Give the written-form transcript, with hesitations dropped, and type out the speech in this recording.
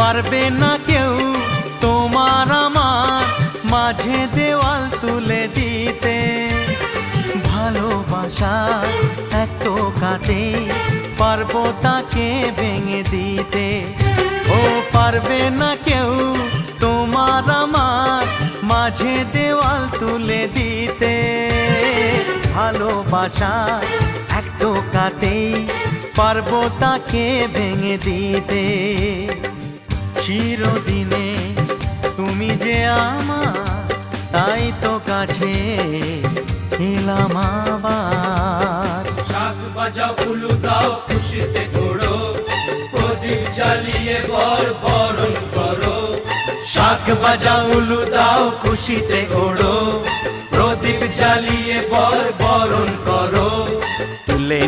পারবে না কেউ তোমার আমার মাঝে দেওয়াল তুলে দিতে। ভালোবাসা এক টোকাতে পারবো তাকে ভেঙে দিতে। ও পারবে না কেউ তোমার আমার মাঝে দেওয়াল তুলে দিতে। ভালোবাসা এক টোকাতেই পারবো তাকে ভেঙে দিতে। চিরদিনে তুমি যে আমার, তাই তো কাছে এলাম আবার। শাক বাজাও উলু দাও খুশিতে ঘোড়ো, প্রদীপ জ্বালিয়ে বরণ করো। শাক বাজাও উলু দাও খুশিতে ওড়ো, প্রদীপ জ্বালিয়ে বরণ করো। তুলে